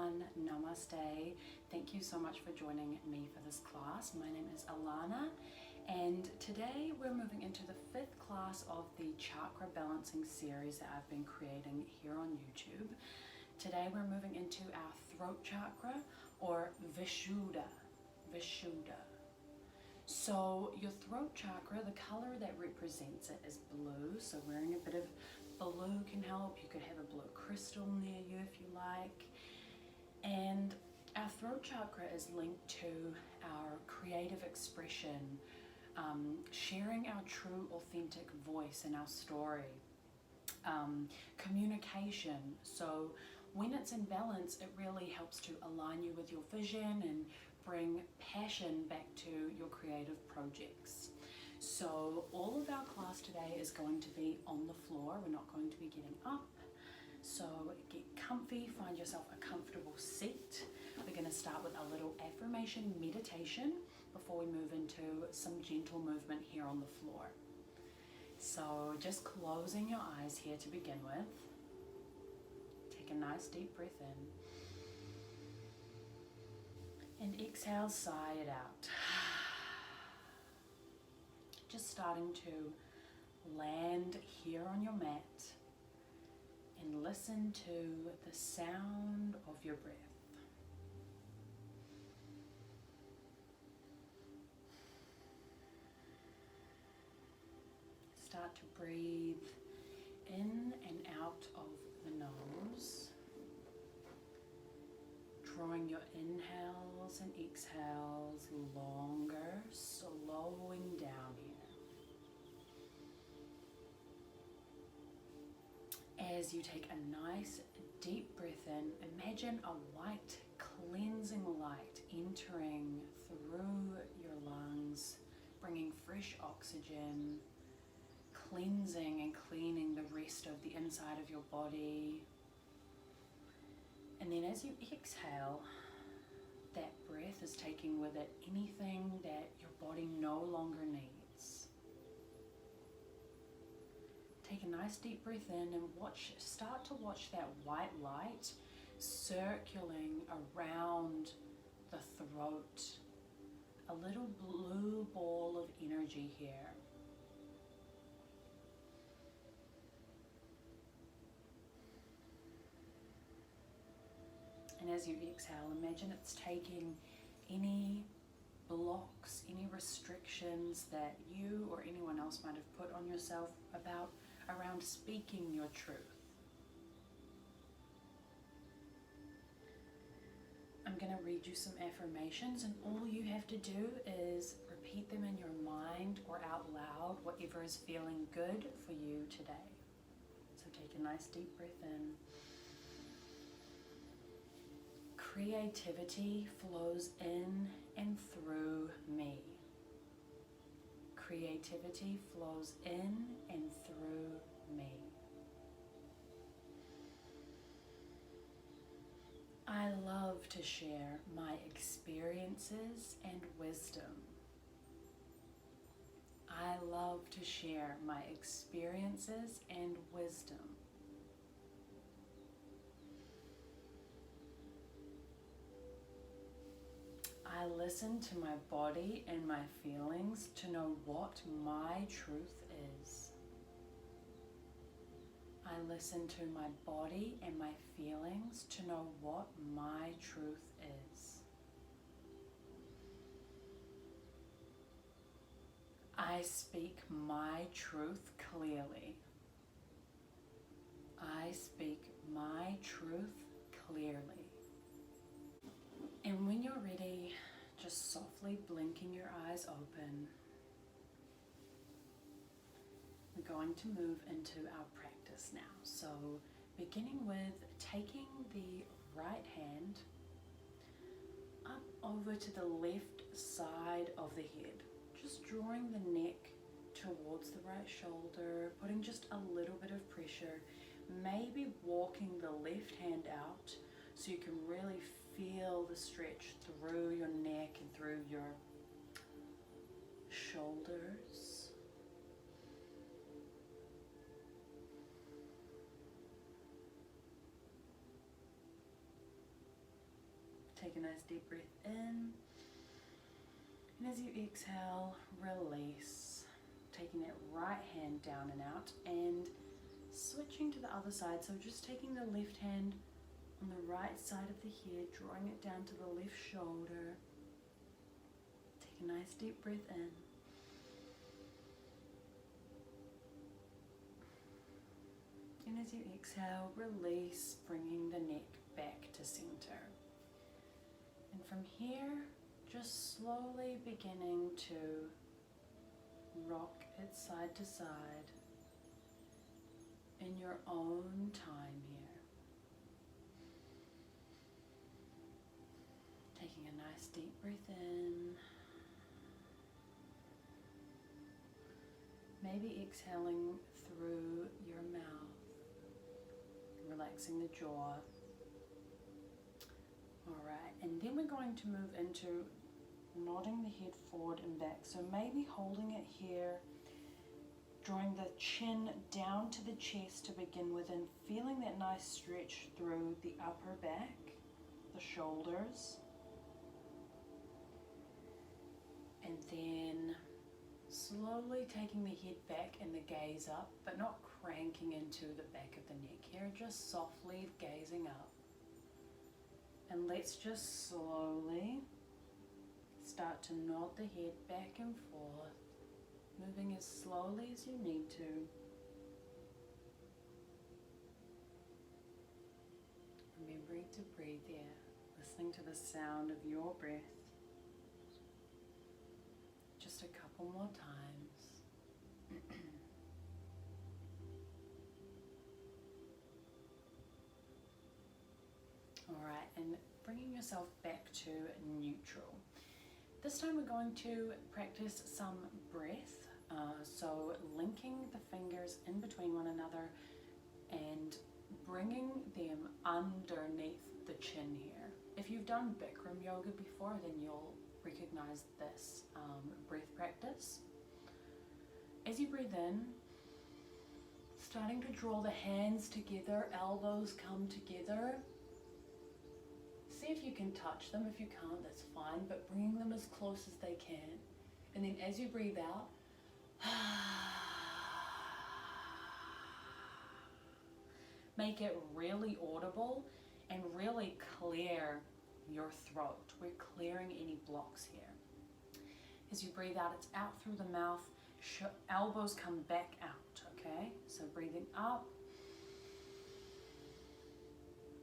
everyone, namaste. Thank you so much for joining me for this class. My name is Alana, and today we're moving into the 5th class of the chakra balancing series that I've been creating here on YouTube. Today we're moving into our throat chakra, or Vishuddha. So your throat chakra, the color that represents it is blue, so wearing a bit of blue can help. You could have a blue crystal near you if you like. And our throat chakra is linked to our creative expression, sharing our true authentic voice in our story, communication. So when it's in balance, it really helps to align you with your vision and bring passion back to your creative projects. So all of our class today is going to be on the floor. We're not going to be getting up. So get comfy, find yourself a comfortable seat. We're going to start with a little affirmation meditation before we move into some gentle movement here on the floor. So just closing your eyes here to begin with. Take a nice deep breath in. And exhale, sigh it out. Just starting to land here on your mat and listen to the sound of your breath. Start to breathe in and out of the nose, drawing your inhales and exhales longer, slowing down here. As you take a nice deep breath in, imagine a white cleansing light entering through your lungs, bringing fresh oxygen, cleansing and cleaning the rest of the inside of your body. And then as you exhale, that breath is taking with it anything that your body no longer needs. Take a nice deep breath in and start to watch that white light circling around the throat. A little blue ball of energy here. And as you exhale, imagine it's taking any blocks, any restrictions that you or anyone else might have put on yourself around speaking your truth. I'm going to read you some affirmations, and all you have to do is repeat them in your mind or out loud, whatever is feeling good for you today. So take a nice deep breath in. Creativity flows in and through me. Creativity flows in and through me. I love to share my experiences and wisdom. I love to share my experiences and wisdom. I listen to my body and my feelings to know what my truth is. I listen to my body and my feelings to know what my truth is. I speak my truth clearly. I speak my truth clearly. And when you're ready, just softly blinking your eyes open. We're going to move into our practice now. So beginning with taking the right hand up over to the left side of the head. Just drawing the neck towards the right shoulder, putting just a little bit of pressure. Maybe walking the left hand out so you can really feel the stretch through your neck and through your shoulders. nice deep breath in. And as you exhale, release. Taking that right hand down and out and switching to the other side. So just taking the left hand on the right side of the head, drawing it down to the left shoulder. Take a nice deep breath in. And as you exhale, release, bringing the neck back to center. And from here, just slowly beginning to rock it side to side in your own time here. Taking a nice deep breath in. Maybe exhaling through your mouth, relaxing the jaw. Alright, and then we're going to move into nodding the head forward and back. So maybe holding it here, drawing the chin down to the chest to begin with, and feeling that nice stretch through the upper back, the shoulders. And then slowly taking the head back and the gaze up, but not cranking into the back of the neck here, just softly gazing up. And let's just slowly start to nod the head back and forth, moving as slowly as you need to. Remembering to breathe there, listening to the sound of your breath. Just a couple more times. Alright, and bringing yourself back to neutral. This time we're going to practice some breath, so linking the fingers in between one another and bringing them underneath the chin here. If you've done Bikram yoga before, then you'll recognize this breath practice. As you breathe in, starting to draw the hands together, elbows come together. See if you can touch them. If you can't, that's fine, but bringing them as close as they can. And then as you breathe out, make it really audible and really clear your throat. We're clearing any blocks here. As you breathe out, it's out through the mouth. Elbows come back out, okay? So breathing up.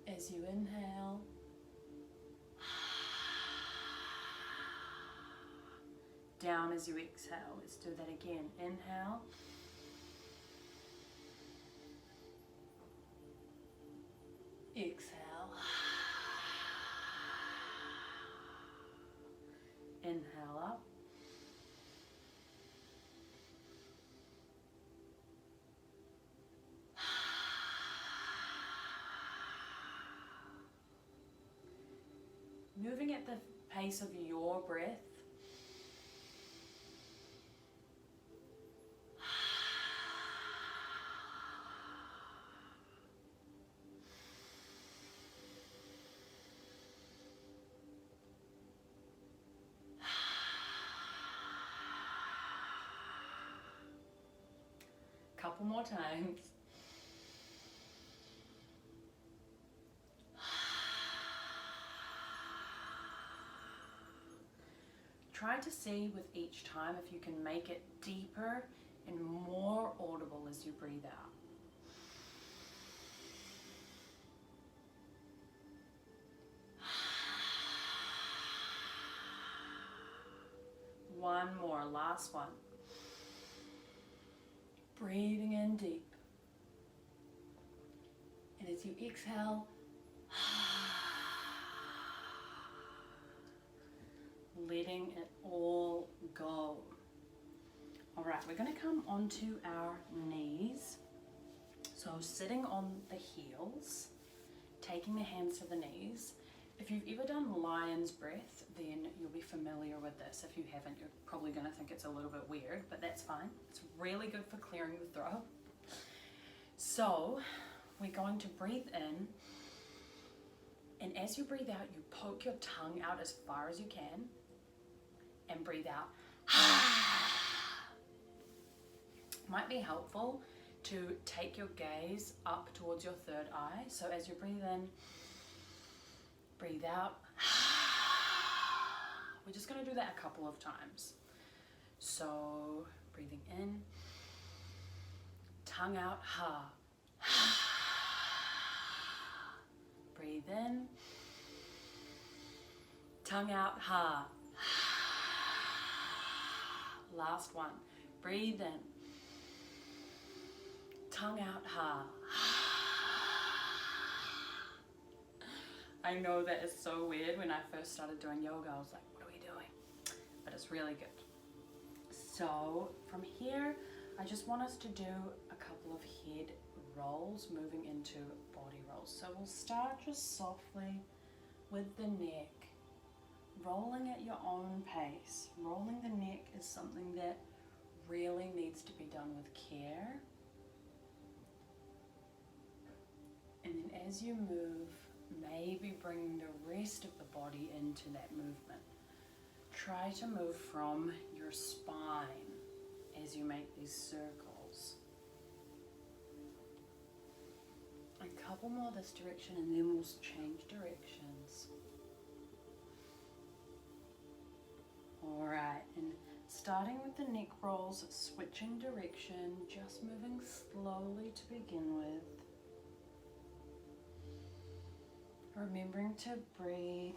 As you inhale. Down as you exhale. Let's do that again. Inhale. Exhale. Inhale up. Moving at the pace of your breath. Couple more times. Try to see with each time if you can make it deeper and more audible as you breathe out. One more, last one. Breathing in deep. And as you exhale, letting it all go. All right, we're going to come onto our knees. So sitting on the heels, taking the hands to the knees. If you've ever done lion's breath, then you'll be familiar with this. If you haven't, you're probably going to think it's a little bit weird, but that's fine. It's really good for clearing the throat. So we're going to breathe in, And as you breathe out, you poke your tongue out as far as you can and breathe out. Might be helpful to take your gaze up towards your third eye. So as you breathe in, breathe out. We're just going to do that a couple of times. So breathing in, tongue out, ha. Breathe in, tongue out, ha. Last one. Breathe in, tongue out, ha. I know that is so weird. When I first started doing yoga, I was like, what are we doing? But it's really good. So from here, I just want us to do a couple of head rolls moving into body rolls. So we'll start just softly with the neck, rolling at your own pace. Rolling the neck is something that really needs to be done with care. And then as you move, maybe bring the rest of the body into that movement. Try to move from your spine as you make these circles. A couple more this direction and then we'll change directions. Alright, and starting with the neck rolls, switching direction, just moving slowly to begin with. Remembering to breathe.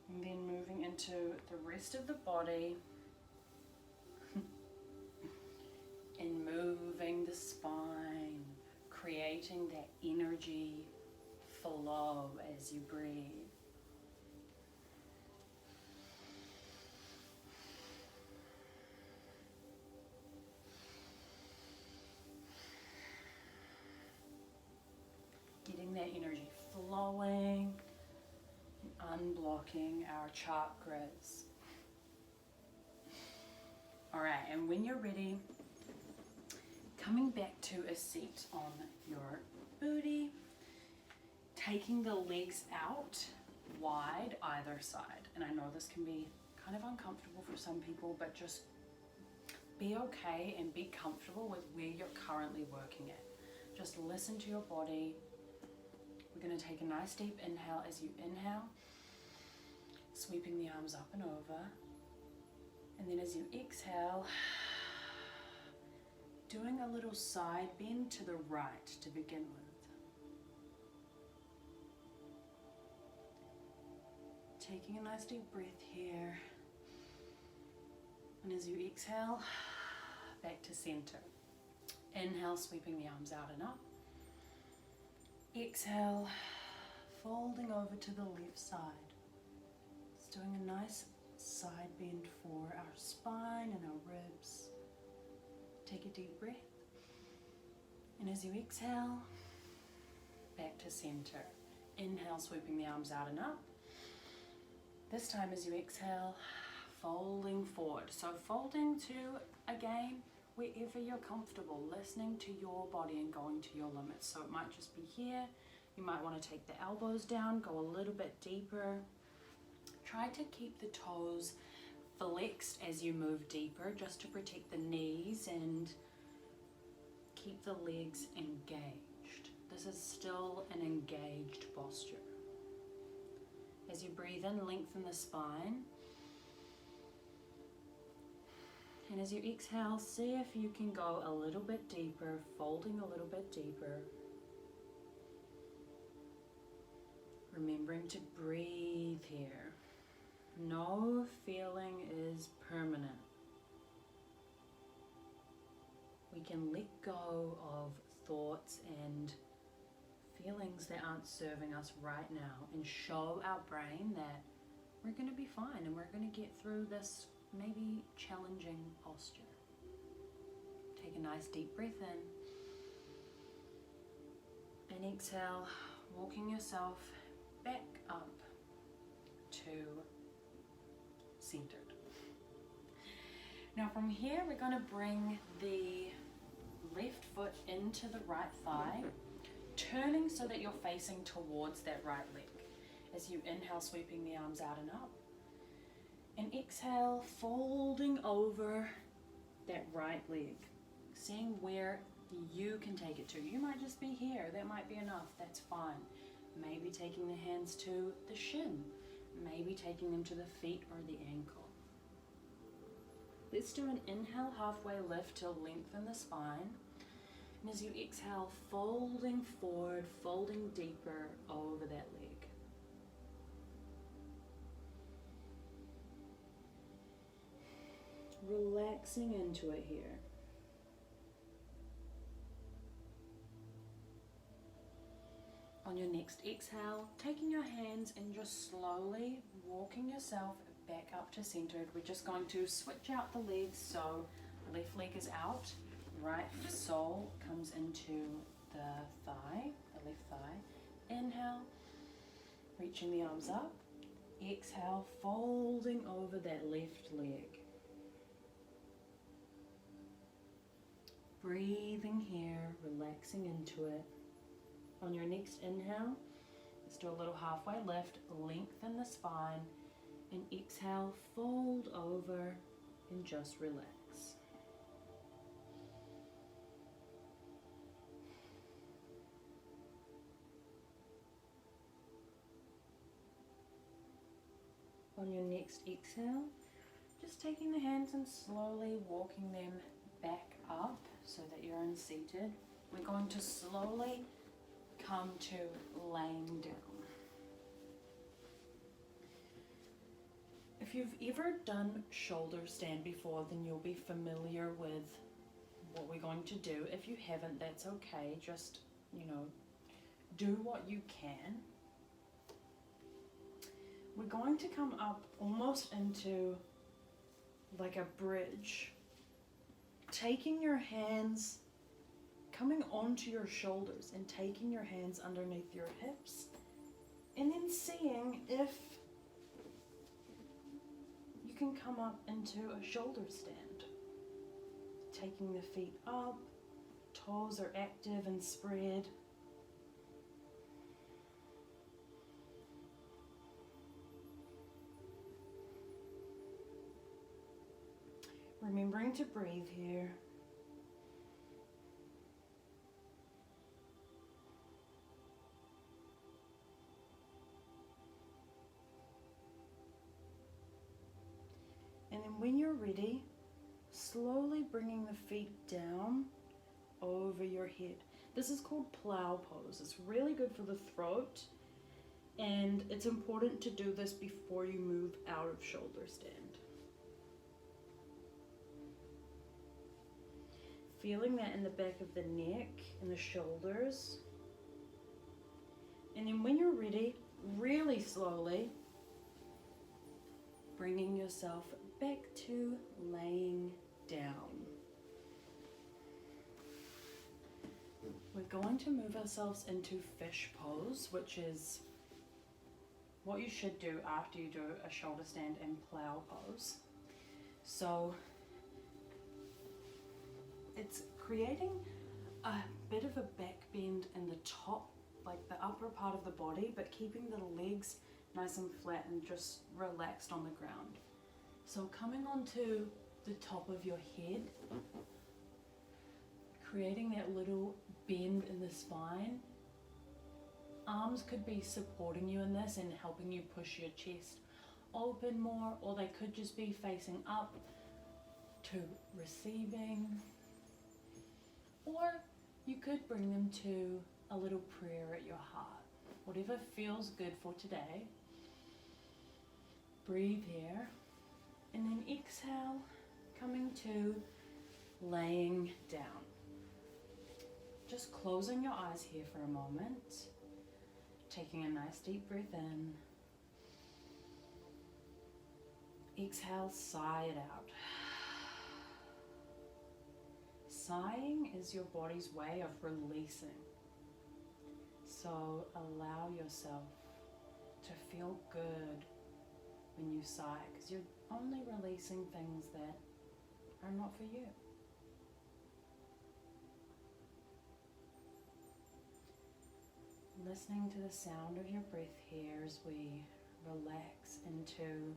And then moving into the rest of the body. And moving the spine, creating that energy flow as you breathe. Getting that energy flowing and unblocking our chakras. Alright, and when you're ready, coming back to a seat on your booty, taking the legs out wide either side. And I know this can be kind of uncomfortable for some people, but just be okay and be comfortable with where you're currently working at. Just listen to your body. We're going to take a nice deep inhale. As you inhale, sweeping the arms up and over. And then as you exhale, doing a little side bend to the right to begin with. Taking a nice deep breath here. And as you exhale, back to center. Inhale, sweeping the arms out and up. Exhale, folding over to the left side. Just doing a nice side bend for our spine and our ribs. Take a deep breath. And as you exhale, back to center. Inhale, sweeping the arms out and up. This time as you exhale, folding forward. So folding to, again, wherever you're comfortable, listening to your body and going to your limits. So it might just be here. You might want to take the elbows down, go a little bit deeper. Try to keep the toes flexed as you move deeper, just to protect the knees and keep the legs engaged. This is still an engaged posture. As you breathe in, lengthen the spine. And as you exhale, see if you can go a little bit deeper, folding a little bit deeper. Remembering to breathe here. No feeling is permanent. We can let go of thoughts and feelings that aren't serving us right now and show our brain that we're going to be fine and we're going to get through this maybe challenging posture. Take a nice deep breath in and exhale, walking yourself back up to centered. Now from here we're going to bring the left foot into the right thigh, turning so that you're facing towards that right leg. As you inhale, sweeping the arms out and up. And exhale, folding over that right leg. Seeing where you can take it to. You might just be here. That might be enough. That's fine. Maybe taking the hands to the shin. Maybe taking them to the feet or the ankle. Let's do an inhale, halfway lift to lengthen the spine. And as you exhale, folding forward, folding deeper over that leg. Relaxing into it here. On your next exhale, taking your hands and just slowly walking yourself back up to centered. We're just going to switch out the legs, so left leg is out, right sole comes into the thigh, the left thigh. Inhale, reaching the arms up. Exhale, folding over that left leg. Breathing here, relaxing into it. On your next inhale, let's do a little halfway lift, lengthen the spine, and exhale, fold over and just relax. On your next exhale, just taking the hands and slowly walking them back up so that you're unseated. We're going to slowly come to laying down. If you've ever done shoulder stand before, then you'll be familiar with what we're going to do. If you haven't, that's okay. Just, do what you can. We're going to come up almost into like a bridge, taking your hands, coming onto your shoulders and taking your hands underneath your hips, and then seeing if you can come up into a shoulder stand. Taking the feet up, toes are active and spread. Remembering to breathe here. And then when you're ready, slowly bringing the feet down over your head. This is called plow pose. It's really good for the throat, and it's important to do this before you move out of shoulder stand. Feeling that in the back of the neck and the shoulders. And then when you're ready, really slowly bringing yourself back to laying down. We're going to move ourselves into fish pose, which is what you should do after you do a shoulder stand and plow pose. So it's creating a bit of a back bend in the top, like the upper part of the body, but keeping the legs nice and flat and just relaxed on the ground. So coming onto the top of your head, creating that little bend in the spine. Arms could be supporting you in this and helping you push your chest open more, or they could just be facing up to receiving. Or you could bring them to a little prayer at your heart. Whatever feels good for today. Breathe here. And then exhale, coming to laying down. Just closing your eyes here for a moment. Taking a nice deep breath in. Exhale, sigh it out. Sighing is your body's way of releasing. So allow yourself to feel good when you sigh, because you're only releasing things that are not for you. listening to the sound of your breath here as we relax into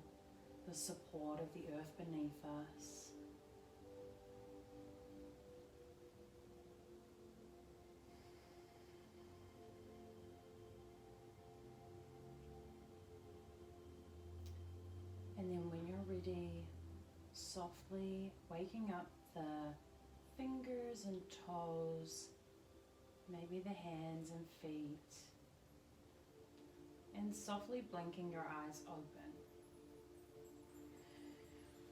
the support of the earth beneath us. And then when you're ready, softly waking up the fingers and toes, maybe the hands and feet, and softly blinking your eyes open.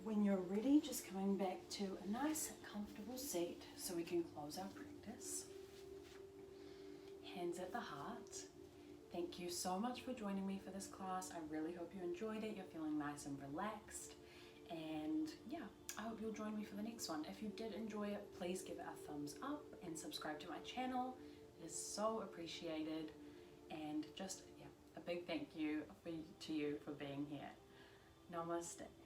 When you're ready, just coming back to a nice comfortable seat so we can close our practice. Hands at the heart. Thank you so much for joining me for this class. I really hope you enjoyed it. You're feeling nice and relaxed. And yeah, I hope you'll join me for the next one. If you did enjoy it, please give it a thumbs up and subscribe to my channel. It is so appreciated. And just, yeah, a big thank you to you for being here. Namaste.